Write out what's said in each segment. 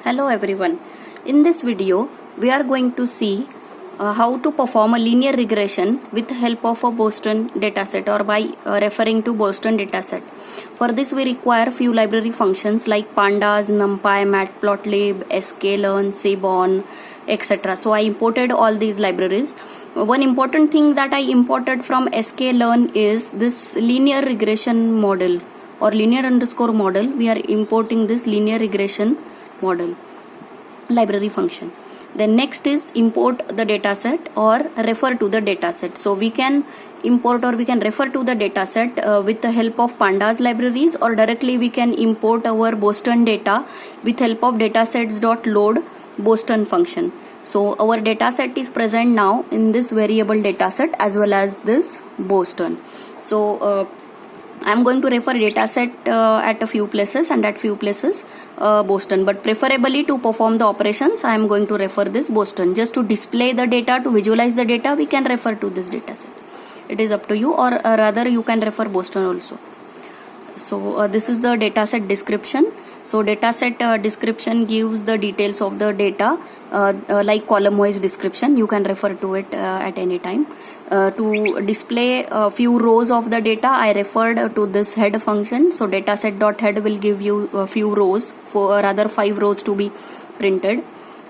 Hello everyone. In this video, we are going to see how to perform a linear regression with help of a Boston dataset or by referring to Boston dataset. For this, we require few library functions like pandas, numpy, matplotlib, sklearn, seaborn, etc. So I imported all these libraries. One important thing that I imported from sklearn is this linear regression model or linear underscore model. We are importing this linear regression model library function. Then next is import the dataset or refer to the dataset. So we can import or we can refer to the dataset with the help of pandas libraries, or directly we can import our Boston data with help of datasets.load Boston function. So our dataset is present now in this variable dataset as well as this Boston. So I'm going to refer dataset at a few places and at few places Boston, but preferably to perform the operations I am going to refer this Boston. Just to display the data, to visualize the data, we can refer to this dataset. It is up to you, or rather you can refer Boston also. So this is the dataset description. So dataset description gives the details of the data like column wise description. You can refer to it at any time. To display a few rows of the data, I referred to this head function. So dataset.head will give you a few rows, for rather 5 rows to be printed.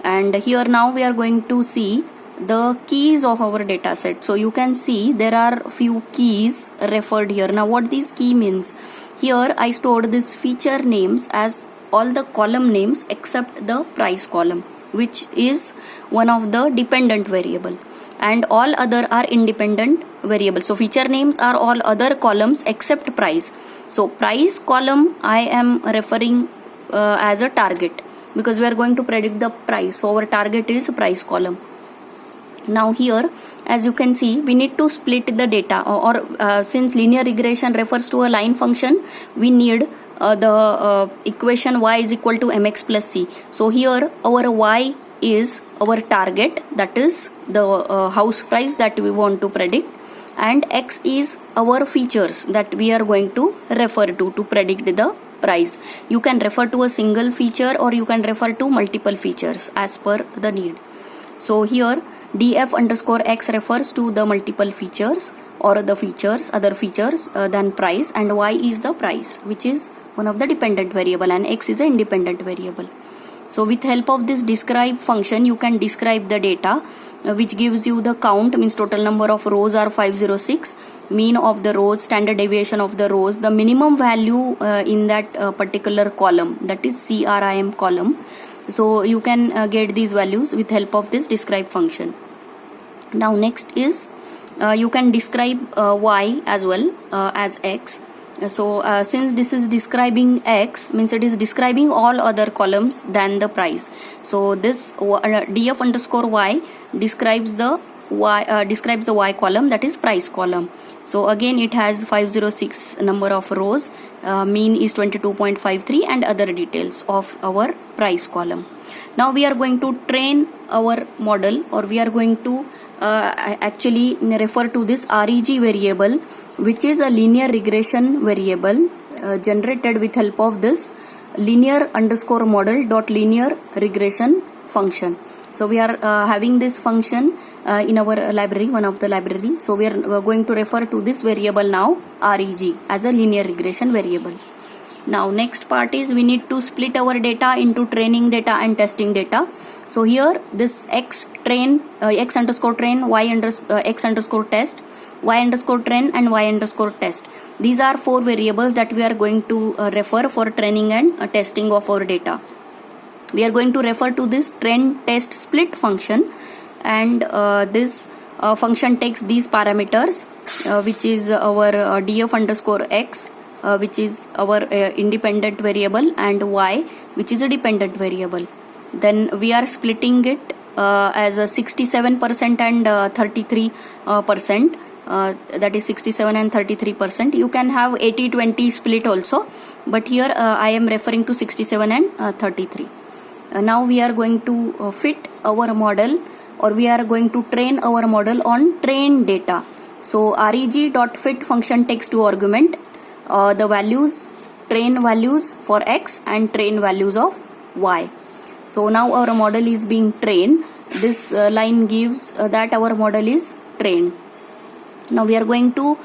And here now we are going to see the keys of our dataset. So you can see there are few keys referred here. Now what this key means? Here I stored this feature names as all the column names except the price column, which is one of the dependent variable, and all other are independent variables. So feature names are all other columns except price. So price column I am referring as a target, because we are going to predict the price. So our target is price column. Now here, as you can see, we need to split the data, or since linear regression refers to a line function, we need the equation y is equal to mx plus c. So here our y is our target, that is the house price that we want to predict, and x is our features that we are going to refer to predict the price. You can refer to a single feature or you can refer to multiple features as per the need. So here df underscore x refers to the multiple features or the features, other features than price, and y is the price, which is one of the dependent variable, and x is an independent variable. So with help of this describe function, you can describe the data which gives you the count, means total number of rows are 506, mean of the rows, standard deviation of the rows, the minimum value in that particular column, that is CRIM column. So you can get these values with help of this describe function. Now next is you can describe y as well as x. So since this is describing x, means it is describing all other columns than the price. So this df underscore y describes the y column, that is price column. So again it has 506 number of rows, mean is 22.53, and other details of our price column. Now we are going to train our model, or we are going to actually refer to this reg variable, which is a linear regression variable generated with help of this linear underscore model dot linear regression function. So we are having this function in our library, one of the library. So we are going to refer to this variable now, reg, as a linear regression variable. Now next part is we need to split our data into training data and testing data. So here this x underscore train, x underscore test, y underscore train, and y underscore test. These are 4 variables that we are going to refer for training and testing of our data. We are going to refer to this train test split function, and this function takes these parameters, which is our df underscore x, which is our independent variable, and y, which is a dependent variable. Then we are splitting it as a 67% and 33%. That is 67 and 33%. You can have 80-20 split also, but here I am referring to 67 and 33. Now we are going to fit our model, or we are going to train our model on trained data. So reg.fit function takes 2 argument, the values, train values for x and train values of y. So now our model is being trained. This line gives that our model is trained. Now we are going to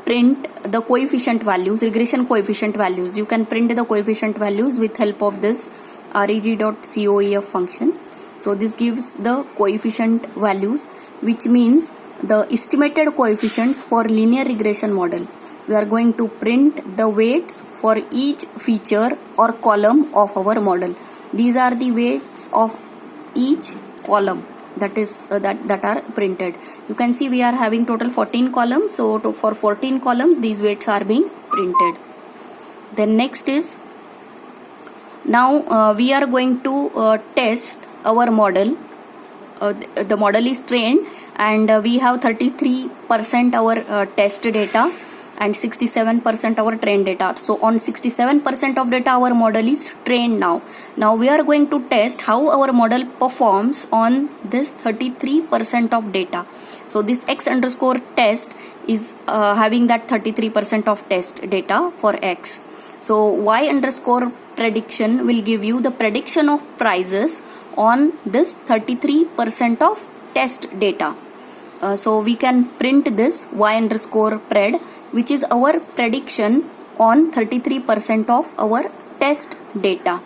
print the coefficient values, regression coefficient values. You can print the coefficient values with help of this reg.coef function. So this gives the coefficient values, which means the estimated coefficients for linear regression model. We are going to print the weights for each feature or column of our model. These are the weights of each column that is that are printed. You can see we are having total 14 columns. So for 14 columns these weights are being printed. Then next is, now we are going to test our model. The model is trained and we have 33% our test data and 67% our trained data. So on 67% of data our model is trained now. Now we are going to test how our model performs on this 33% of data. So this x underscore test is having that 33% of test data for x. So y underscore prediction will give you the prediction of prices on this 33% of test data. So we can print this y underscore pred, which is our prediction on 33% of our test data.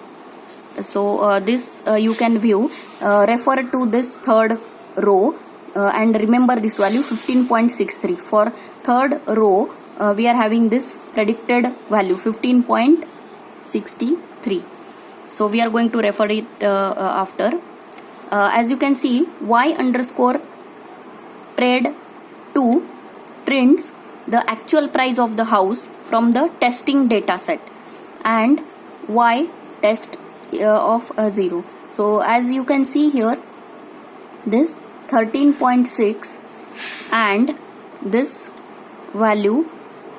So this you can view, refer to this third row and remember this value 15.63. For third row we are having this predicted value 15.63. So we are going to refer it after. As you can see, y underscore pred 2 prints the actual price of the house from the testing data set and y test of 0. So as you can see here, this 13.6 and this value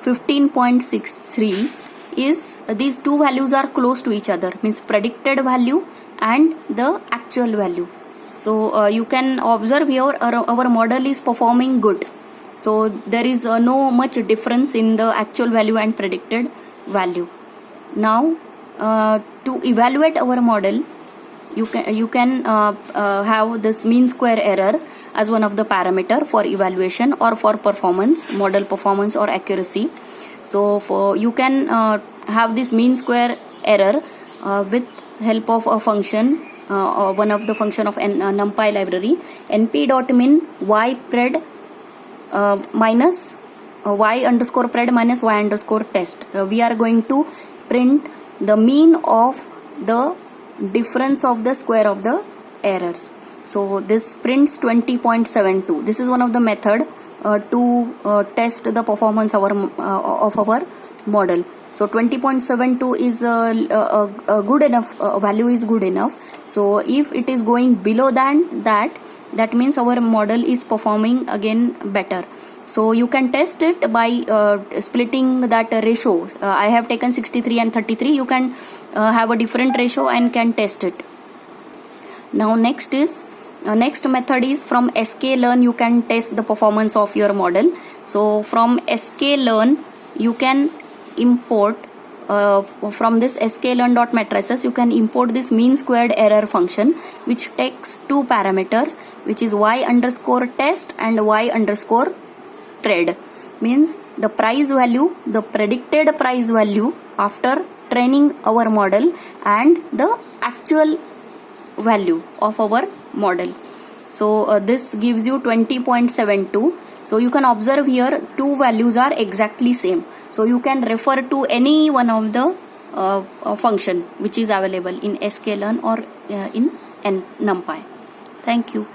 15.63 is, these two values are close to each other, means predicted value and the actual value. So you can observe here our model is performing good. So there is no much difference in the actual value and predicted value. Now to evaluate our model, you can have this mean square error as one of the parameter for evaluation or for performance, model performance or accuracy. So for you can have this mean square error with help of a function, one of the function of NumPy library, np.min y pred minus y underscore pred minus y underscore test. We are going to print the mean of the difference of the square of the errors. So this prints 20.72. This is one of the method to test the performance of our model. So 20.72 is a good enough value is good enough. So if it is going below than that means our model is performing again better. So you can test it by splitting that ratio. I have taken 63 and 33. You can have a different ratio and can test it. Now next is next method is from sklearn. You can test the performance of your model. So from sklearn you can import from this sklearn.matrices you can import this mean squared error function, which takes two parameters, which is y underscore test and y underscore pred, means the price value, the predicted price value after training our model and the actual value of our model. So this gives you 20.72. So you can observe here two values are exactly same. So you can refer to any one of the function which is available in sklearn or in NumPy. Thank you.